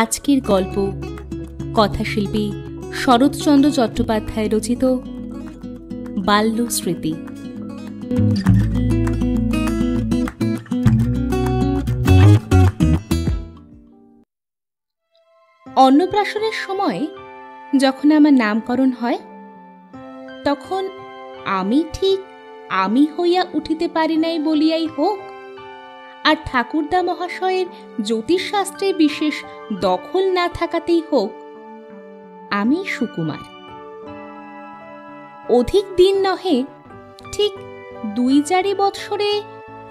আজকের গল্প কথাশিল্পী শরৎচন্দ্র চট্টোপাধ্যায় রচিত বাল্য স্মৃতি। অন্নপ্রাশনের সময় যখন আমার নামকরণ হয়, তখন আমি ঠিক আমি হইয়া উঠিতে পারি নাই বলিয়াই হোক, আর ঠাকুরদা মহাশয়ের জ্যোতিষশাস্ত্রে বিশেষ দখল না থাকাতেই হোক, আমি সুকুমার। অধিক দিন নহে, ঠিক 2-4 বৎসরে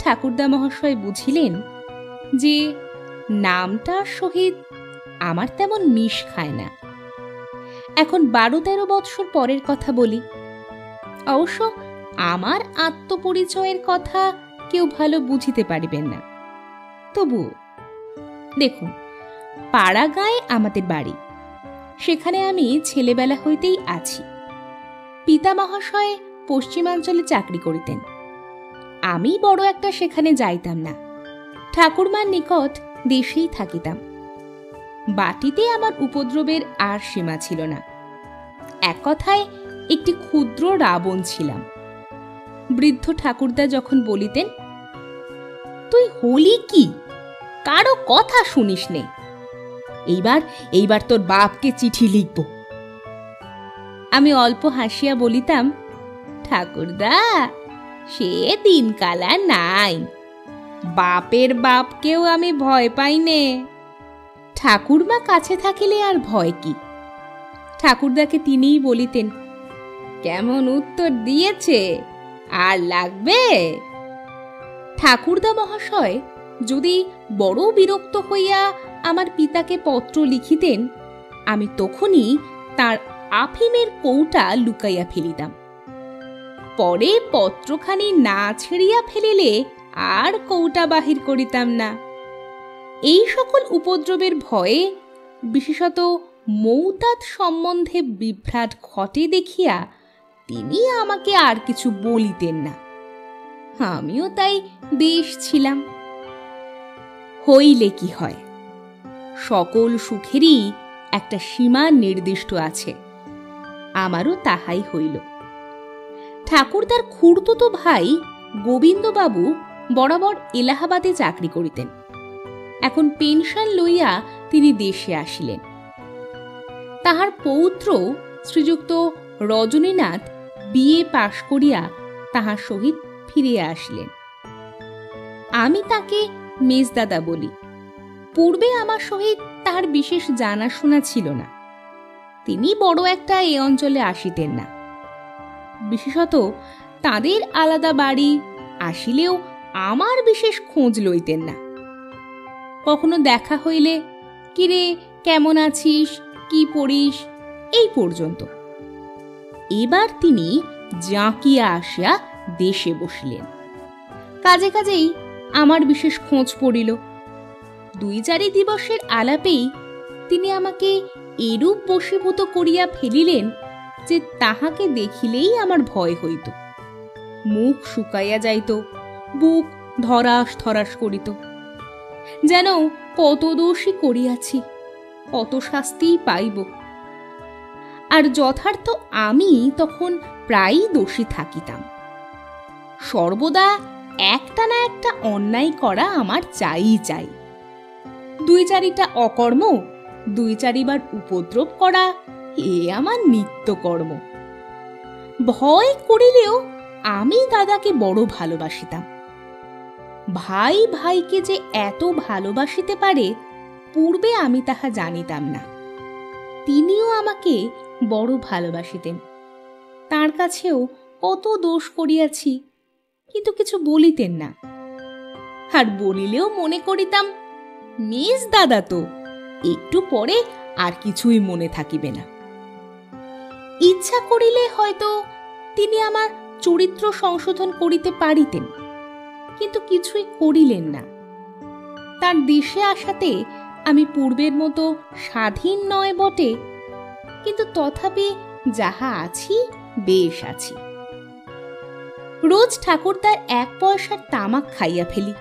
ঠাকুরদা মহাশয় বুঝিলেন যে নামটার সহিত আমার তেমন মিশ খায় না। এখন 12-13 বৎসর পরের কথা বলি। অবশ্য আমার আত্মপরিচয়ের কথা কেউ ভালো বুঝিতে পারিবেন না। তবু দেখুন, পাড়াগাঁয়ে আমাদের বাড়ি, সেখানে আমি ছেলেবেলা হইতেই আছি। পিতা মহাশয় পশ্চিমাঞ্চলে চাকরি করিতেন। আমি বড় একটা সেখানে যাইতাম না, ঠাকুরমার নিকট দেশেই থাকিতাম। বাটিতে আমার উপদ্রবের আর সীমা ছিল না। এক কথায় একটি ক্ষুদ্র রাবণ ছিলাম। বৃদ্ধ ঠাকুরদা যখন বলিতেন, তুই হলি কি, কারো কথা শুনিস নে, এইবার তোর বাপকে চিঠি লিখব। আমি অল্প হাসিয়া বলিতাম, ঠাকুরদা, সে দিনকাল আর নাই, বাপের বাপকেও আমি ভয় পাই নে। ঠাকুরমা কাছে থাকিলে আর ভয় কি? ঠাকুরদাকে তিনিই বলিতেন, কেমন উত্তর দিয়েছে, আর লাগবে? ঠাকুরদা মহাশয় যদি বড় বিরক্ত হইয়া আমার পিতাকে পত্র লিখিতেন, আমি তখনই তার আফিমের কৌটা লুকাইয়া ফেলিতাম। পরে পত্রখানি না ছেড়িয়া ফেলিলে আর কৌটা বাহির করিতাম না। এই সকল উপদ্রবের ভয়ে, বিশেষত মৌতাত সম্বন্ধে বিভ্রাট ঘটে দেখিয়া তিনি আমাকে আর কিছু বলিতেন না। আমিও তাই বেশ ছিলাম। হইলে কি হয়, সকল সুখেরই একটা সীমা নির্দিষ্ট আছে। আমারও তাহাই হইল। ঠাকুরদার খুড়তুতো ভাই গোবিন্দবাবু বরাবর এলাহাবাদে চাকরি করিতেন। এখন পেনশন লইয়া তিনি দেশে আসিলেন। তাহার পৌত্র শ্রীযুক্ত রজনীনাথ বিএ পাশ করিয়া তাহার সহিত ফিরিয়া আসিলেন। আমি তাকে মেজদাদা বলি। পূর্বে আমার সহিত তাহার বিশেষ জানাশোনা ছিল না। তিনি বড় একটা এ অঞ্চলে আসিতেন না। বিশেষত তাদের আলাদা বাড়ি, আসিলেও আমার বিশেষ খোঁজ লইতেন না। কখনো দেখা হইলে, কিরে কেমন আছিস, কি পড়িস, এই পর্যন্ত। এবার তিনি জাঁকিয়া আসিয়া দেশে বসিলেন। কাজে কাজেই আমার বিশেষ খোঁজ পড়িল। 2-4 দিবসের আলাপেই তিনি আমাকে এরূপ বশীভূত করিয়া ফেলিলেন যে তাহাকে দেখিলেই আমার ভয় হইত। মুখ শুকাইয়া যাইত, বুক ধরাস ধরাস করিত, যেন কত দোষই করিয়াছি, কত শাস্তিই পাইব। আর যথার্থ আমি তখন প্রায়ই দোষী থাকিতাম। সর্বদা একটা না একটা অন্যায় করা আমার চাই। 2-4টা অকর্ম, 2-4 বার উপদ্রব করা, এ আমার নিত্যকর্ম। ভয় করিলেও আমি দাদাকে বড় ভালোবাসিতাম। ভাই ভাইকে যে এত ভালোবাসিতে পারে, পূর্বে আমি তাহা জানিতাম না। তিনিও আমাকে বড় ভালোবাসিতেন। তার কাছেও কত দোষ করিয়াছি, কিন্তু কিছু বলিতেন না। আর বলিলেও মনে করিতাম, মেজ দাদা তো, একটু পরে আর কিছুই মনে থাকিবে না। ইচ্ছা করিলে হয়তো তিনি আমার চরিত্র সংশোধন করিতে পারিতেন, কিন্তু কিছুই করিলেন না। তার দেশে আসাতে আমি পূর্বের মতো স্বাধীন নয় বটে, কিন্তু তথাপি যাহা আছি বেশ আছি। রোজ ঠাকুরদার 1 পয়সার তামাক খাইয়া ফেলি।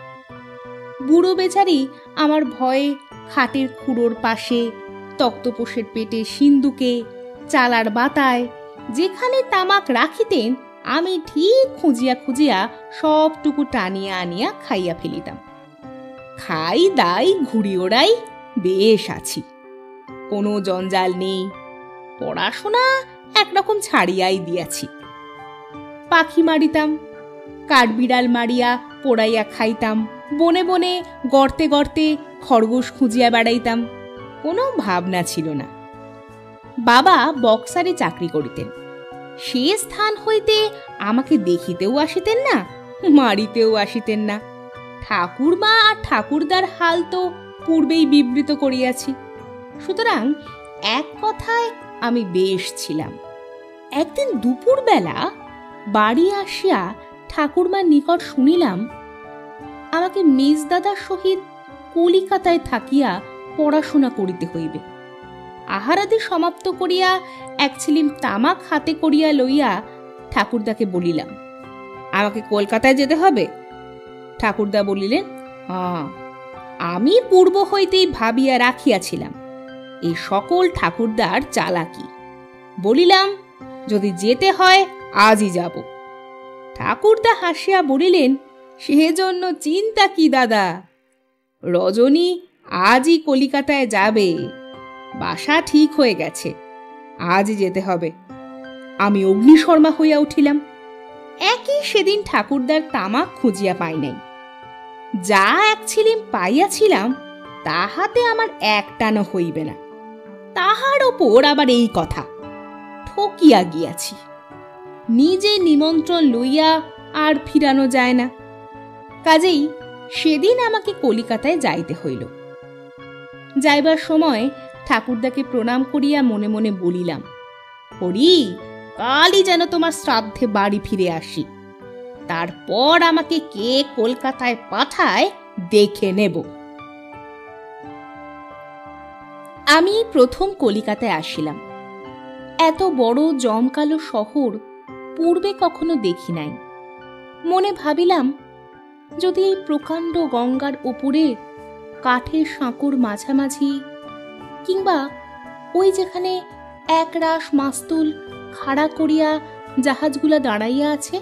বুড়ো বেচারি আমার ভয়ে খাটের খুঁড়োর পাশে, তক্তপোষের পেটে সিন্দুকে, চালার বাতায় যেখানে তামাক রাখিতেন আমি ঠিক খুঁজিয়া খুঁজিয়া সবটুকু টানিয়া আনিয়া খাইয়া ফেলিতাম। খাই দাই ঘুরি ওড়াই বেশ আছি, কোনো জঞ্জাল নেই, পড়াশোনা একরকম ছাড়িয়াই দিয়াছি। পাখি মারিতাম, কাঠবিড়াল মারিয়া পোড়াইয়া খাইতাম, বনে বনে গর্তে গর্তে খরগোশ খুঁজিয়া বেড়াইতাম, কোনো ভাবনা ছিল না। বাবা বক্সারে চাকরি করিতেন, সে স্থান হইতে আমাকে দেখিতেও আসিতেন না, মারিতেও আসিতেন না। ঠাকুরমা আর ঠাকুরদার হাল তো পূর্বেই বিবৃত করিয়াছি, সুতরাং এক কথায় আমি বেশ ছিলাম। একদিন দুপুরবেলা বাড়ি আসিয়া ঠাকুরমার নিকট শুনিলাম আমাকে মেজদাদার সহিত কলিকাতায় থাকিয়া পড়াশোনা করিতে হইবে। আহারাদি সমাপ্ত করিয়া এক ছিলিম তামাক হাতে করিয়া লইয়া ঠাকুরদাকে বলিলাম, আমাকে কলকাতায় যেতে হবে? ঠাকুরদা বলিলেন, হ্যাঁ, আমি পূর্ব হইতেই ভাবিয়া রাখিয়াছিলাম এই সকল ঠাকুরদার চালাকি। বলিলাম, যদি যেতে হয় আজই যাব। ঠাকুরদা হাসিয়া বলিলেন, সেজন্য চিন্তা কি দাদা, রজনী আজই কলিকাতায় যাবে, বাসা ঠিক হয়ে গেছে, আজই যেতে হবে। আমি অগ্নিশর্মা হইয়া উঠিলাম। একই সেদিন ঠাকুরদার তামাক খুঁজিয়া পাই নাই। যা এক ছিলিম পাইয়াছিলাম তাহাতে আমার একটানো হইবে না, তাহার ওপর আবার এই কথা, ঠকিয়া গিয়াছি। নিজে নিমন্ত্রণ লইয়া আর ফিরানো যায় না, কাজেই সেদিন আমাকে কলিকাতায় যাইতে হইল। যাইবার সময় ঠাকুরদাকে প্রণাম করিয়া মনে মনে বলিলাম, হরি, কালই যেন তোমার শ্রাদ্ধে বাড়ি ফিরে আসি, তারপর আমাকে কে কলকাতায় পাঠায় দেখে নেব। আমি প্রথম কলিকাতায় আসিলাম। এত বড় জমকালো শহর পূর্বে কখনো দেখি নাই। মনে ভাবিলাম, যদি এই প্রকাণ্ড গঙ্গার উপরে কাঠের সাঁকোর মাঝামাঝি, কিংবা ওই যেখানে একরাশ মাস্তুল খাড়া করিয়া জাহাজগুলা দাঁড়াইয়া আছে,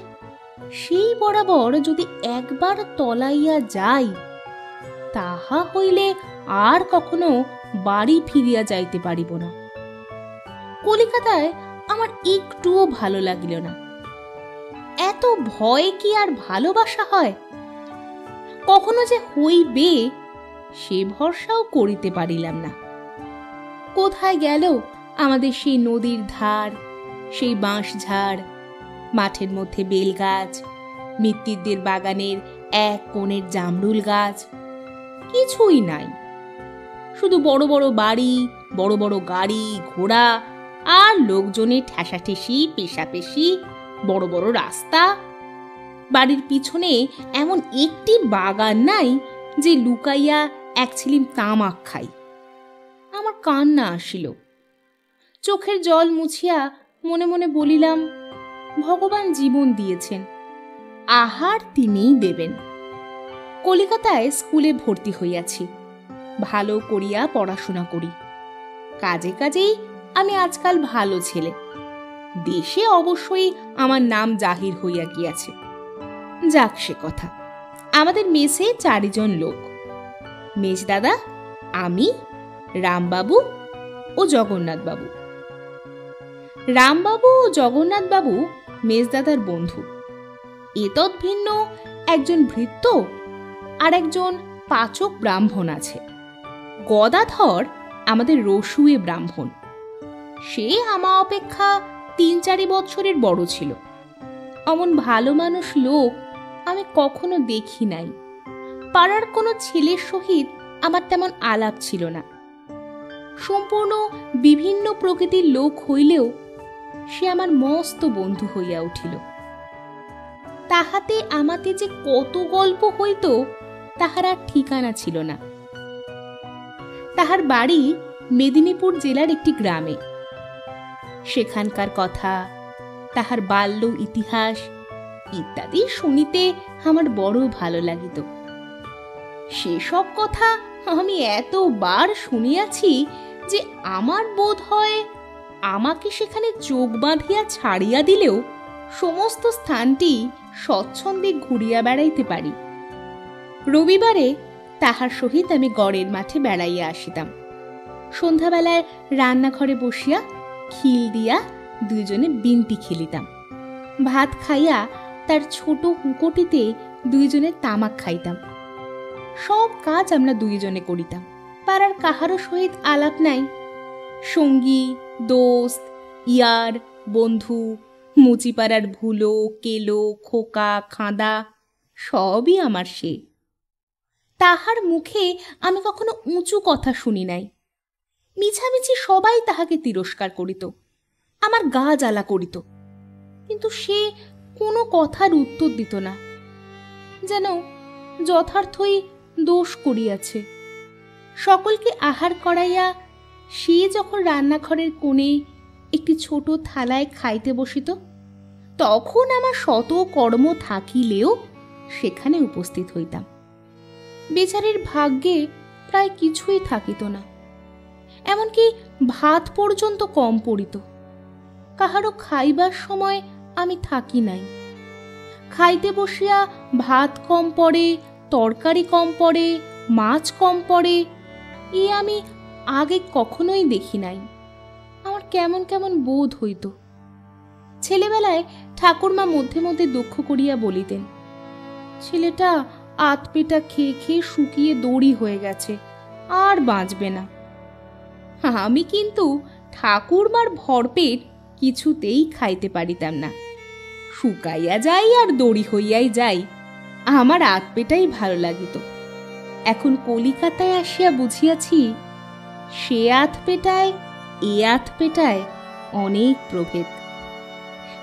সেই বরাবর যদি একবার তলাইয়া যাই, তাহা হইলে আর কখনো বাড়ি ফিরিয়া যাইতে পারিব না। কলিকাতায় আমার একটুও ভালো লাগিল না। এত ভয় কি আর ভালোবাসা হয়? কখনো যে হইবে সে ভরসাও করিতে পারিলাম না। কোথায় গেল আমাদের সেই নদীর ধার, সেই বাঁশ ঝাড়, মাঠের মধ্যে বেল গাছ, মিত্তিরদের বাগানের এক কোণের জামরুল গাছ? কিছুই নাই, শুধু বড় বড় বাড়ি, বড় বড় গাড়ি ঘোড়া, আর লোকজনের ঠেসাঠেসি পেশাপেশি, বড় বড় রাস্তা। বাড়ির পিছনে এমন একটি বাগান নাই যে লুকাইয়া এক ছিলিম তামাক খাই। আমার কান্না আসিল। চোখের জল মুছিয়া মনে মনে বলিলাম, ভগবান জীবন দিয়েছেন, আহার তিনিই দেবেন। কলিকাতায় স্কুলে ভর্তি হইয়াছি, ভালো করিয়া পড়াশোনা করি। কাজে কাজেই আমি আজকাল ভালো ছেলে। দেশে অবশ্যই আমার নাম জাহির হইয়া গিয়াছে। যাক সে কথা। আমাদের মেসে 4 জন লোক, মেজদাদা, আমি, রামবাবু ও জগন্নাথবাবু। রামবাবু ও জগন্নাথবাবু মেজদাদার বন্ধু। এতদ ভিন্ন একজন ভৃত্য আর একজন পাচক ব্রাহ্মণ আছে। গদাধর আমাদের রসুয়ে ব্রাহ্মণ। সে আমা অপেক্ষা 3-4 বৎসরের বড় ছিল। অমন ভালো মানুষ লোক আমি কখনো দেখি নাই। পাড়ার কোনো ছেলের সহিত আমার তেমন আলাপ ছিল না। সম্পূর্ণ বিভিন্ন প্রকৃতির লোক হইলেও সে আমার মস্ত বন্ধু হইয়া উঠিল। তাহাতে আমাতে যে কত গল্প হইত তাহার আর ঠিকানা ছিল না। তাহার বাড়ি মেদিনীপুর জেলার একটি গ্রামে। সেখানকার কথা, তাহার বাল্য ইতিহাস ইত্যাদি শুনিতে আমার বড় ভালো লাগিত। সেসব কথা আমি এতবার শুনিয়াছি যে আমার বোধ হয় আমাকে সেখানে চোখ বাঁধিয়া ছাড়িয়া দিলেও সমস্ত স্থানটি স্বচ্ছন্দে ঘুরিয়া বেড়াইতে পারি। রবিবারে তাহার সহিত আমি গড়ের মাঠে বেড়াইয়া আসিতাম। সন্ধ্যাবেলায় রান্নাঘরে বসিয়া খিল দিয়া দুইজনে বিনতি খেলিতাম। ভাত খাইয়া তার ছোট হুঁকোটিতে দুইজনে তামাক খাইতাম। সব কাজ আমরা দুইজনে করিতাম। পাড়ার কাহারও সহিত আলাপ নাই। সঙ্গী, দোস্ত, ইয়ার, বন্ধু, মুচিপাড়ার ভুলো, কেলো, খোকা, খাঁদা সবই আমার সে। তাহার মুখে আমি কখনো উঁচু কথা শুনি নাই। মিছামিছি সবাই তাহাকে তিরস্কার করিত, আমার গা জ্বালা করিত, কিন্তু সে কোনো কথার উত্তর দিত না, যেন যথার্থই দোষ করিয়াছে। সকলকে আহার করাইয়া সে যখন রান্নাঘরের কোণে একটি ছোট থালায় খাইতে বসিত, তখন আমার শত কর্ম থাকিলেও সেখানে উপস্থিত হইতাম। বেচারির ভাগ্যে প্রায় কিছুই থাকিত না, এমনকি ভাত পর্যন্ত কম পড়িত। কাহারও খাইবার সময় আমি থাকি নাই। খাইতে বসিয়া ভাত কম পড়ে, তরকারি কম পড়ে, মাছ কম পড়ে, এ আমি আগে কখনোই দেখি নাই। আমার কেমন কেমন বোধ হইত। ছেলেবেলায় ঠাকুরমা মধ্যে মধ্যে দুঃখ করিয়া বলিতেন, ছেলেটা আতপেটা খেয়ে খেয়ে শুকিয়ে দড়ি হয়ে গেছে, আর বাঁচবে না। আমি কিন্তু ঠাকুরমার ভরপেট কিছুতেই খাইতে পারিতাম না। শুকাইয়া যাই আর দড়ি হইয়াই যাই, আমার আতপেটাই ভালো লাগিত। এখন কলিকাতায় আসিয়া বুঝিয়াছি, সে আতপেটায় এ আতপেটায় অনেক প্রভেদ।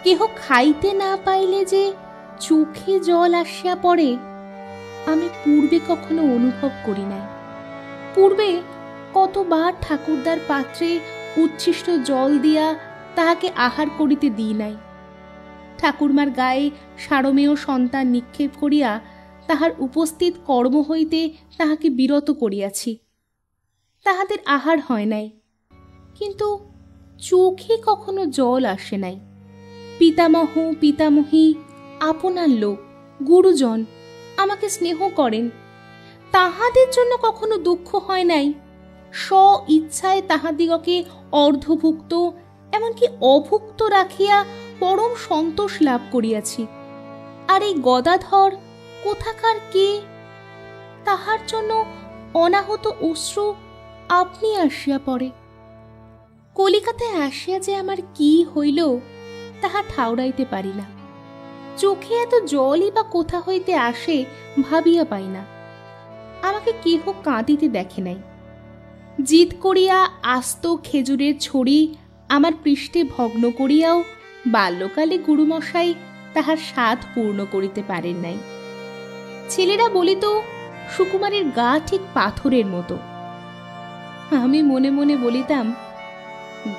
কেহ খাইতে না পাইলে যে চোখে জল আসিয়া পড়ে, আমি পূর্বে কখনো অনুভব করি নাই। পূর্বে কতবার ঠাকুরদার পাত্রে উচ্ছিষ্ট জল দিয়া তাহাকে আহার করিতে দিই নাই। ঠাকুরমার গায়ে সারমেয় সন্তান নিক্ষেপ করিয়া তাহার উপস্থিত কর্ম হইতে তাহাকে বিরত করিয়াছি। তাহাদের আহার হয় নাই, কিন্তু চোখে কখনো জল আসে নাই। পিতামহ পিতামহী, আপনার লোক, গুরুজন আমাকে স্নেহ করেন, তাহাদের জন্য কখনো দুঃখ হয় নাই। স্ব ইচ্ছায় তাহাদিগকে অর্ধভুক্ত, এমনকি অভুক্ত রাখিয়া পরম সন্তোষ লাভ করিয়াছি। আর এই গদাধর কোথাকার কে? তাহার জন্য অনাহত অশ্রু আপনি আসিয়া পড়ে। কলিকাতায় আসিয়া যে আমার কি হইল তাহা ঠাউরাইতে পারি না। চোখে এত জলই বা কোথা হইতে আসে ভাবিয়া পাই না। আমাকে কেহ কাঁদিতে দেখে নাই। জিদ করিয়া আস্ত খেজুরের ছড়ি আমার পৃষ্ঠে ভগ্ন করিয়াও বাল্যকালে গুরুমশাই তাহার স্বাদ পূর্ণ করিতে পারেন নাই। ছেলেরা বলিত, সুকুমারের গা ঠিক পাথরের মতো। আমি মনে মনে বলিতাম,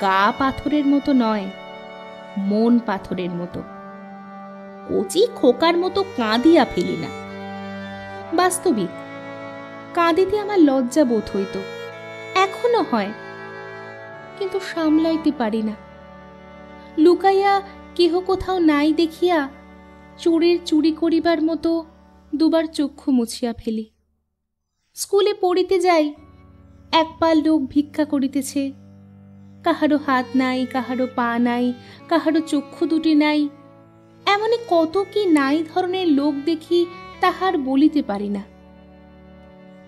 গা পাথরের মতো নয়, মন পাথরের মতো। কচি খোকার মতো কাঁদিয়া ফেলি না। বাস্তবিক কাঁদিতে আমার লজ্জা বোধ হইত, এখনো হয়, কিন্তু সামলাইতে পারি না। লুকাইয়া কেহ কোথাও নাই দেখিয়া চোরের চুরি করিবার মতো দুবার চক্ষু মুছিয়া ফেলি। স্কুলে পড়িতে যাই, এক পাল লোক ভিক্ষা করিতেছে, কাহারও হাত নাই, কাহারও পা নাই, কাহারও চক্ষু দুটি নাই, এমনই কত কি নাই ধরনের লোক দেখি, তাহার বলিতে পারি না।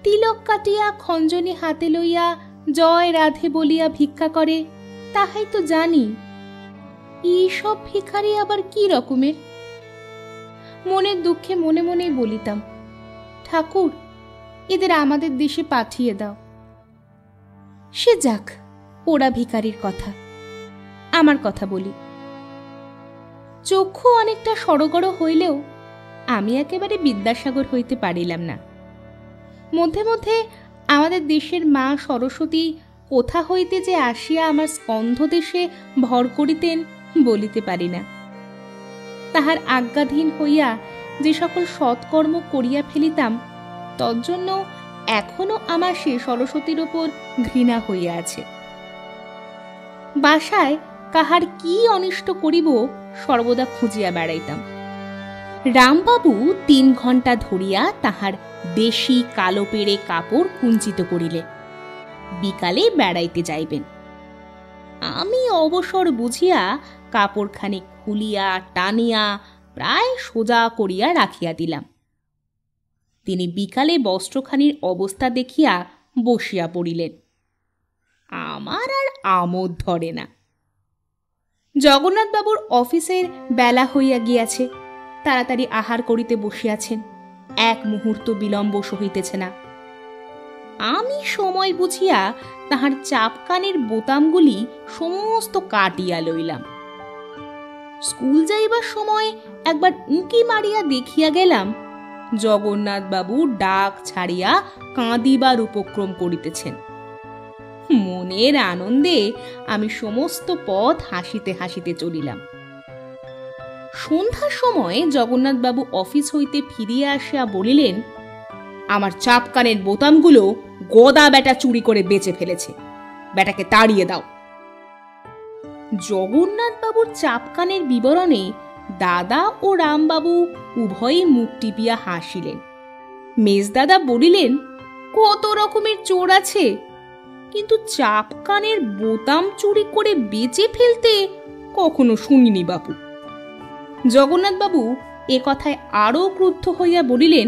তিলক কাটিয়া খঞ্জনি হাতে লইয়া জয় রাধে বলিয়া ভিক্ষা করে, তাহাই তো জানি। এইসব ভিখারি আবার কি রকমের? মনের দুঃখে মনে মনেই বলিতাম, ঠাকুর, এদের আমাদের দেশে পাঠিয়ে দাও। সে যাক, ওরা ভিখারির কথা, আমার কথা বলি। চক্ষু অনেকটা সড়গড় হইলেও আমি একেবারে বিদ্যাসাগর হইতে পারিলাম না। মধ্যে মধ্যে আমাদের দেশের মা সরস্বতী কোথা হইতে যে আসিয়া আমার স্কন্ধ দেশে ভর করিতেন বলিতে পারি না। তাহার আজ্ঞাধীন হইয়া যে সকল সৎকর্ম করিয়া ফেলিতাম, তজ্জন্য এখনো আমার সে সরস্বতীর ওপর ঘৃণা হইয়া আছে। বাসায় কাহার কি অনিষ্ট করিব সর্বদা খুঁজিয়া বেড়াইতাম। রামবাবু 3 ঘণ্টা ধরিয়া তাহার বেশি কালো পেড়ে কাপড় কুঞ্চিত করিলেন, বিকালে বেড়াইতে যাইবেন। আমি অবসর বুঝিয়া কাপড়খানি খুলিয়া টানিয়া প্রায় সোজা করিয়া রাখিয়া দিলাম। তিনি বিকালে বস্ত্রখানির অবস্থা দেখিয়া বসিয়া পড়িলেন। আমার আর আমোদ ধরে না। জগন্নাথবাবুর অফিসের বেলা হইয়া গিয়াছে, তাড়াতাড়ি আহার করিতে বসিয়াছেন, এক মুহূর্ত বিলম্ব সহিতেছে না। আমি সময় বুঝিয়া তাহার চাপকানের বোতামগুলি সমস্ত কাটিয়া লইলাম। স্কুল যাইবার সময় একবার উঁকি মারিয়া দেখিয়া গেলাম জগন্নাথবাবু ডাক ছাড়িয়া কাঁদিবার উপক্রম করিতেছেন। মনের আনন্দে আমি সমস্ত পথ হাসিতে হাসিতে চলিলাম। সন্ধ্যার সময় জগন্নাথবাবু অফিস হইতে ফিরিয়া আসিয়া বলিলেন, আমার চাপকানের বোতামগুলো গদা বেটা চুরি করে বেচে ফেলেছে, বেটাকে তাড়িয়ে দাও। জগন্নাথবাবুর চাপকানের বিবরণে দাদা ও রামবাবু উভয়ই মুখ টিপিয়া হাসিলেন। মেজদাদা বলিলেন, কত রকমের চোর আছে, কিন্তু চাপকানের বোতাম চুরি করে বেচে ফেলতে কখনো শুনিনি বাপু। জগন্নাথবাবু এ কথায় আরো ক্রুদ্ধ হইয়া বলিলেন,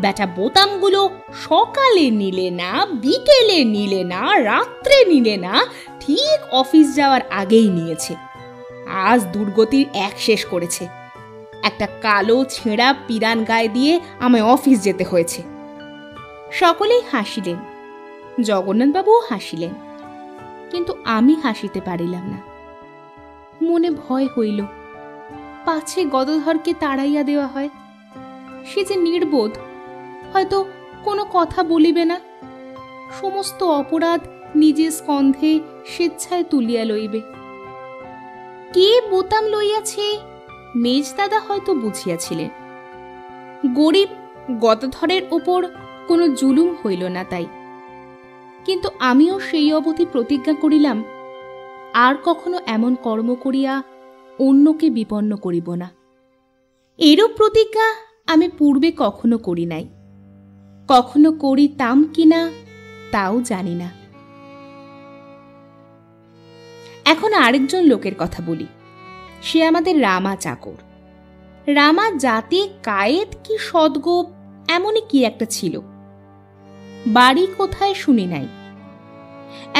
বেটা বোতামগুলো সকালে নিলে না, বিকেলে নিলে না, রাত্রে নিলে না, ঠিক অফিস যাওয়ার আগেই নিয়েছে। আজ দুর্গতির এক শেষ করেছে। একটা কালো ছেঁড়া পিরান গায়ে দিয়ে আমায় অফিস যেতে হয়েছে। সকলেই হাসিলেন, জগন্নাথবাবুও হাসিলেন, কিন্তু আমি হাসিতে পারিলাম না। মনে ভয় হইল, পাছে গদাধরকে তাড়াইয়া দেওয়া হয়। সে যে নির্বোধ, হয়তো কোনো কথা বলিবে না, সমস্ত অপরাধ নিজের স্কন্ধে স্বেচ্ছায় তুলিয়া লইবে। কে বোতাম লইয়াছে মেজদাদা হয়তো বুঝিয়াছিলেন। গরিব গদাধরের ওপর কোনো জুলুম হইল না তাই। কিন্তু আমিও সেই অবধি প্রতিজ্ঞা করিলাম, আর কখনো এমন কর্ম করিয়া অন্যকে বিপন্ন করিব না। এরূপ প্রতিজ্ঞা আমি পূর্বে কখনো করি নাই, কখনো করিতাম কিনা তাও জানি না। এখন আরেকজন লোকের কথা বলি। সে আমাদের রামা চাকর। রামা জাতে কায়েত কি সদগোপ এমনই কি একটা ছিল। বাড়ি কোথায় শুনি নাই।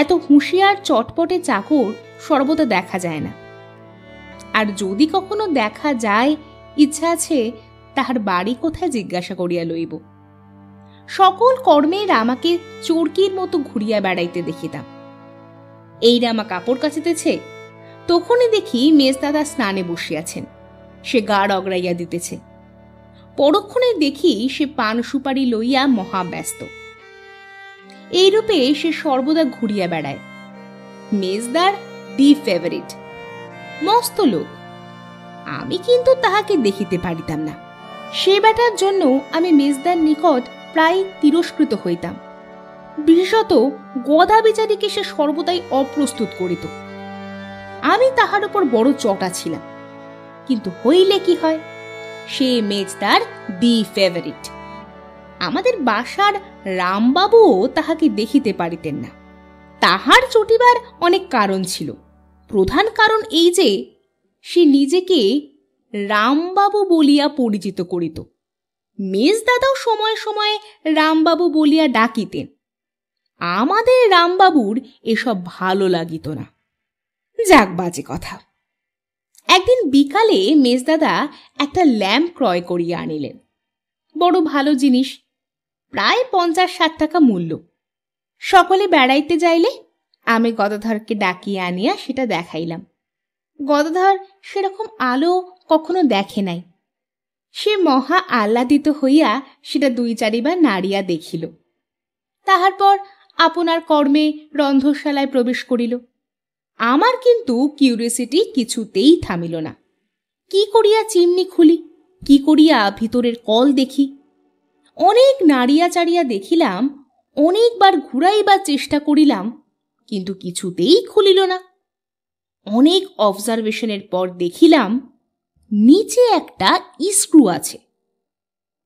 এত হুঁশিয়ার চটপটে চাকর সর্বদা দেখা যায় না, আর যদি কখনো দেখা যায়, ইচ্ছা আছে তাহার বাড়ি কোথায় জিজ্ঞাসা করিয়া লইব। সকল কর্মে রামাকে চোরকির মতো ঘুরিয়া বেড়াইতে দেখিতাম। এই রামা কাপড় কাচিতেছে, তখনই দেখি মেজদাদা স্নানে বসিয়াছেন, সে গা রগড়াইয়া দিতেছে। পরক্ষণে দেখি সে পান সুপারি লইয়া মহাব্যস্ত। এইরূপে সে সর্বদা ঘুরিয়া বেড়ায়। মেজদার দি ফেভারিট, মস্ত লোক। আমি কিন্তু তাহাকে দেখিতে পারিতাম না। সে বেটার জন্য আমি মেজদার নিকট প্রায় তিরস্কৃত হইতাম। বিশেষত গদা বিচারীকে সে সর্বদাই অপ্রস্তুত করিত। আমি তাহার উপর বড় চটা ছিলাম, কিন্তু হইলে কি হয়, সে মেজদার দি ফেভারিট। আমাদের বাসার রামবাবুও তাহাকে দেখিতে পারিতেন না। তাহার চটিবার অনেক কারণ ছিল। প্রধান কারণ এই যে সে নিজেকে রামবাবু বলিয়া পরিচিত করিত। মেজদাদাও সময়ে সময়ে রামবাবু বলিয়া ডাকিতেন। আমাদের রামবাবুর এসব ভালো লাগিত না। যাক, বাজে কথা। একদিন বিকালে মেজদাদা একটা ল্যাম্প ক্রয় করিয়া আনিলেন। বড় ভালো জিনিস, প্রায় 50-60 টাকা মূল্য। সকলে বেড়াইতে যাইলে আমি গদাধরকে ডাকিয়ে আনিয়া সেটা দেখাইলাম। গদাধর সেরকম আলো কখনো দেখে নাই। সে মহা আহ্লাদিত হইয়া সেটা 2-4 বার নাড়িয়া দেখিল। তাহার পর আপনার কর্মে রন্ধনশালায় প্রবেশ করিল। আমার কিন্তু কিউরিওসিটি কিছুতেই থামিল না। কি করিয়া চিমনি খুলি, কি করিয়া ভিতরের কল দেখি। অনেক নাড়িয়া চাড়িয়া দেখিলাম, অনেকবার ঘুরাইবার চেষ্টা করিলাম, কিন্তু কিছুতেই খুলিল না। অনেক অবজারভেশনের পর দেখিলাম নিচে একটা স্ক্রু আছে।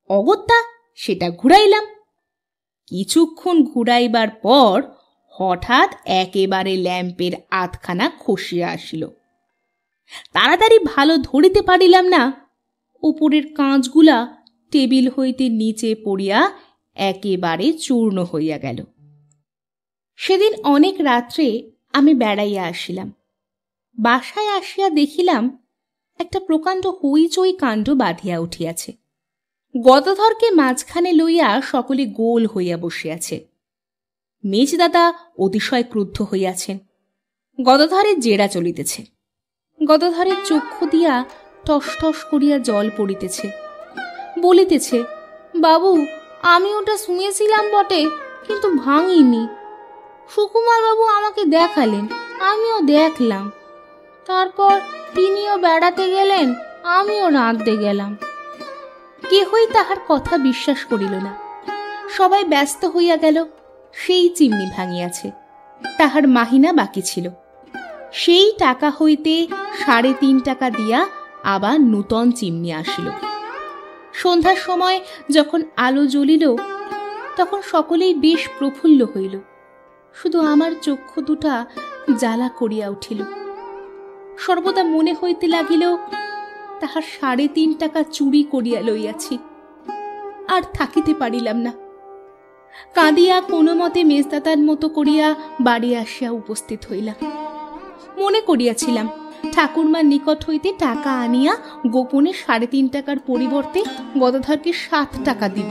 অগত্যা সেটা ঘুরাইলাম। কিছুক্ষণ ঘুরাইবার পর হঠাৎ একেবারে ল্যাম্পের আধখানা খসিয়া আসিল। তাড়াতাড়ি ভালো ধরিতে পারিলাম না, উপরের কাঁচগুলা টেবিল হইতে নিচে পড়িয়া একেবারে চূর্ণ হইয়া গেল। সেদিন অনেক রাত্রে আমি বেড়াইয়া আসিলাম। বাসায় আসিয়া দেখিলাম একটা প্রকাণ্ড হইচই কাণ্ড বাঁধিয়া উঠিয়াছে। গদাধরকে মাঝখানে লইয়া সকলে গোল হইয়া বসিয়াছে। মেজদাদা অতিশয় ক্রুদ্ধ হইয়াছেন। গদাধরের জেরা চলিতেছে। গদাধরের চক্ষু দিয়া টস টস করিয়া জল পড়িতেছে। বলিতেছে, বাবু, আমি ওটা শুয়েছিলাম বটে, কিন্তু ভাঙিনি। সুকুমার বাবু আমাকে দেখালেন, আমিও দেখলাম। তারপর তিনিও বেড়াতে গেলেন, আমিও রাঁধতে গেলাম। কেহই তাহার কথা বিশ্বাস করিল না। সবাই ব্যস্ত হইয়া গেল। সেই চিমনি ভাঙিয়াছে, তাহার মাহিনা বাকি ছিল। সেই টাকা হইতে 3.5 টাকা দিয়া আবার নূতন চিমনি আসিল। সন্ধ্যার সময় যখন আলো জ্বলিল, তখন সকলেই বেশ প্রফুল্ল হইল। শুধু আমার চক্ষু দুটা জ্বালা করিয়া উঠিল। সর্বদা মনে হইতে লাগিল তাহার 3.5 টাকা চুরি করিয়া লইয়াছি। আর থাকিতে পারিলাম না। কাঁদিয়া কোনো মতে মেজদাদার মতো করিয়া বাড়ি আসিয়া উপস্থিত হইলাম। মনে করিয়াছিলাম ঠাকুরমার নিকট হইতে টাকা আনিয়া গোপনে 3.5 টাকার পরিবর্তে গদাধরকে 7 টাকা দিব।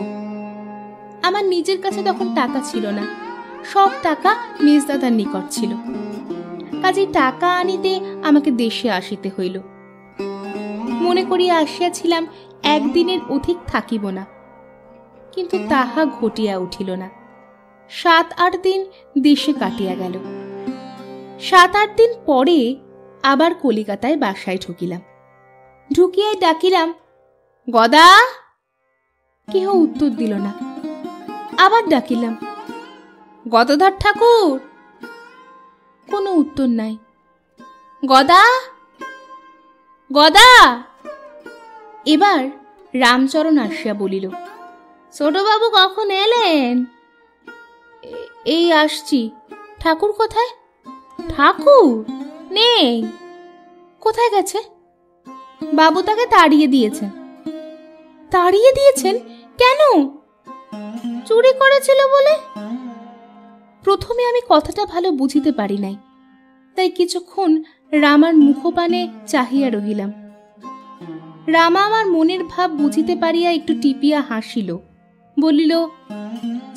আমার নিজের কাছে তখন টাকা ছিল না, সব টাকা মেজদাদার নিকট ছিল। কাজে টাকা আনিতে আমাকে দেশে আসিতে হইল। মনে করিয়া আসিয়াছিলাম একদিনের অধিক থাকিব না, কিন্তু তাহা ঘটিয়া উঠিল না। 7-8 দিন দেশে কাটিয়া গেল। 7-8 দিন পরে আবার কলিকাতায় বাসায় ঢুকিলাম। ঢুকিয়াই ডাকিলাম, গদা। কেহ উত্তর দিল না। আবার ডাকিলাম, গদাধর ঠাকুর। কোনো উত্তর নাই। গদা, গদা। এবার রামচরণ আসিয়া বলিল, ছোটবাবু কখন এলেন? এই আসছি। ঠাকুর কোথায়? ঠাকুর নেই। কোথায় গেছে? বাবু তাকে তাড়িয়ে দিয়েছেন। তাড়িয়ে দিয়েছেন কেন? চুরি করেছিল বলে। প্রথমে আমি কথাটা ভালো বুঝিতে পারি নাই, তাই কিছুক্ষণ রামার মুখপানে চাহিয়া রহিলাম। রামা আমার মনের ভাব বুঝিতে পারিয়া একটু টিপিয়া হাসিল। বলিল,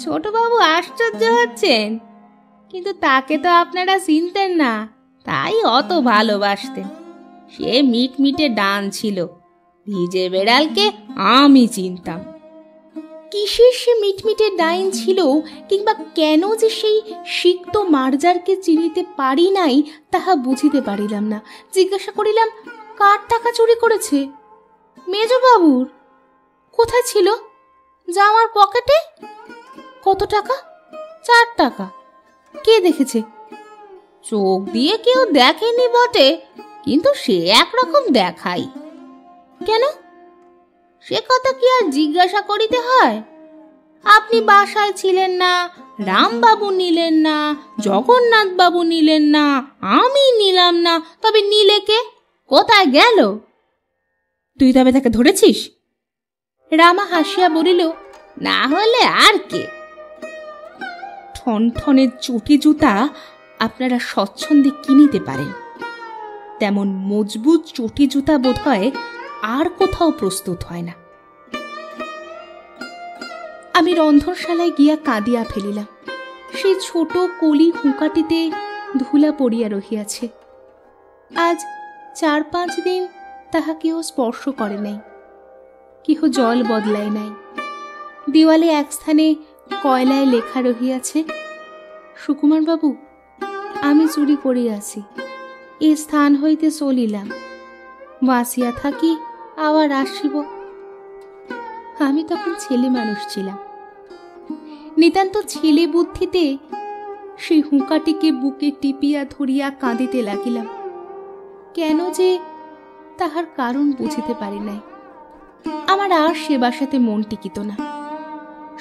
ছোটবাবু আশ্চর্য হচ্ছেন, কিন্তু তাকে তো আপনারা চিনতেন না, তাই অত ভালোবাসতেন। সে মিটমিটে ডান ছিল। ভিজে বেড়ালকে আমি চিনতাম। কিসের সে মিটমিটে ডাইন ছিল, কিংবা কেন যে সেই সিক্ত মার্জারকে চিনিতে পারি নাই, তাহা বুঝিতে পারিলাম না। জিজ্ঞাসা করিলাম, কার টাকা চুরি করেছে? মেজবাবুর। কোথায় ছিল? জামার পকেটে। কত টাকা? 4 টাকা। কে দেখেছে? চোখ দিয়ে কেউ দেখেনি বটে, কিন্তু সে একরকম দেখাই। কেন? সে কথা কি আর জিজ্ঞাসা করিতে হয়? আপনি বাসায় ছিলেন না, রামবাবু নিলেন না, জগন্নাথ বাবু নিলেন না, আমি নিলাম না, তবে নিলে কে? কোথায় গেল? তুই তবে তাকে ধরেছিস? রামা হাসিয়া বলিল, না হলে আর কে। ঠনঠনের চটি জুতা আপনারা স্বচ্ছন্দে কিনিতে পারেন, তেমন মজবুত চটি জুতা বোধ হয় আর কোথাও প্রস্তুত হয় না। আমি রন্ধনশালায় গিয়া কাঁদিয়া ফেলিলাম। সেই ছোট কলি হুঁকাটিতে ধুলা পড়িয়া রহিয়াছে। আজ 4-5 দিন তাহা কেহ স্পর্শ করে নাই, কেহ জল বদলায় নাই। দেওয়ালে এক স্থানে কয়লায় লেখা রহিয়াছে, সুকুমার বাবু, আমি চুরি করিয়াছি, এ স্থান হইতে চলিলাম, বাঁচিয়া থাকি আবার আসিব। আমি তখন ছেলে মানুষ ছিলাম। নিতান্ত ছেলে বুদ্ধিতে সেই হুঁকাটিকে বুকে টিপিয়া ধরিয়া কাঁদিতে লাগিলাম। কেন যে তাহার কারণ বুঝিতে পারি নাই। আমার আর সে বাসাতে মন টিকিত না।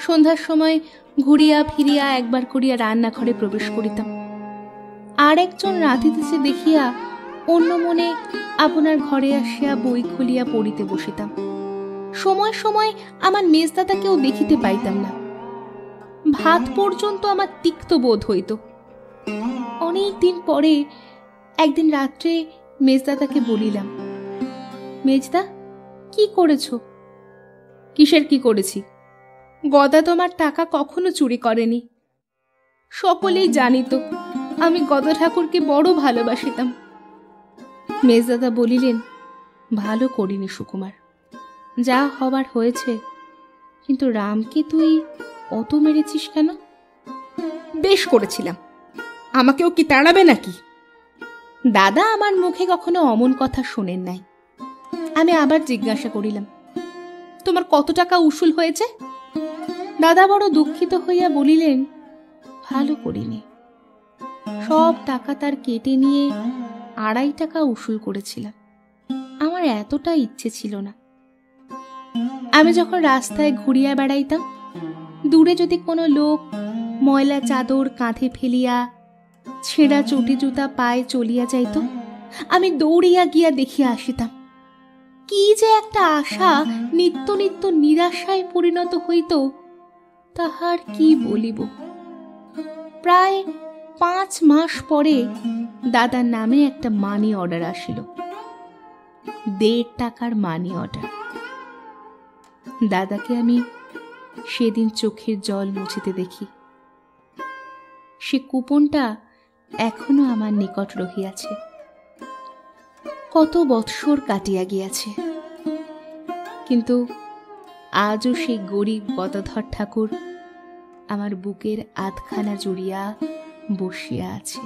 সন্ধ্যার সময় ঘুরিয়া ফিরিয়া একবার করিয়া রান্নাঘরে প্রবেশ করিতাম। আর একজন রাঁধিতেছে দেখিয়া অন্য মনে আপনার ঘরে আসিয়া বই খুলিয়া পড়িতে বসিতাম। সময় সময় আমার মেজদাদাকেও দেখিতে পাইতাম না। ভাত পর্যন্ত আমার তিক্ত বোধ হইত। অনেক দিন পরে একদিন রাত্রে মেজদাদাকে বলিলাম, মেজদা, কি করেছ? কিসের কি করেছি? গদা তোমার টাকা কখনো চুরি করেনি। সকলেই জানিত আমি গদা ঠাকুরকে বড় ভালোবাসিতাম। মেজদাদা বলিলেন, ভালো করিনি সুকুমার, যা হবার হয়েছে, কিন্তু রামকে তুই অত মেরেছিস কেন? বেশ করেছিলাম, আমাকেও কি তাড়াবে নাকি? দাদা আমার মুখে কখনো অমন কথা শোনেন নাই। আমি আবার জিজ্ঞাসা করিলাম, তোমার কত টাকা উসুল হয়েছে? দাদা বড় দুঃখিত হইয়া বলিলেন, ভালো করিনি, সব টাকা তার কেটে নিয়ে 2.5 টাকা উসুল করেছিলাম। আমার এতটা ইচ্ছে ছিল না। আমি যখন রাস্তায় ঘুরিয়া বেড়াইতাম, দূরে যদি কোনো লোক ময়লা চাদর কাঁধে ফেলিয়া ছেঁড়া চটি জুতা পায়ে চলিয়া যাইত, আমি দৌড়িয়া গিয়া দেখিয়া আসিতাম। কি যে একটা আশা নিত্য নিত্য নিরাশায় পরিণত হইত, তাহার কি বলিব। প্রায় 5 মাস পরে দাদার নামে একটা মানি অর্ডার আসিল, 1.5 টাকার মানি অর্ডার। দাদাকে আমি সেদিন চোখের জল মুছিতে দেখি। সে কুপনটা এখনো আমার নিকট রহিয়াছে। কত বৎসর কাটিয়া গিয়াছে, কিন্তু আজও সেই গরিব গদাধর ঠাকুর আমার বুকের আধখানা জুড়িয়া বসিয়া আছে।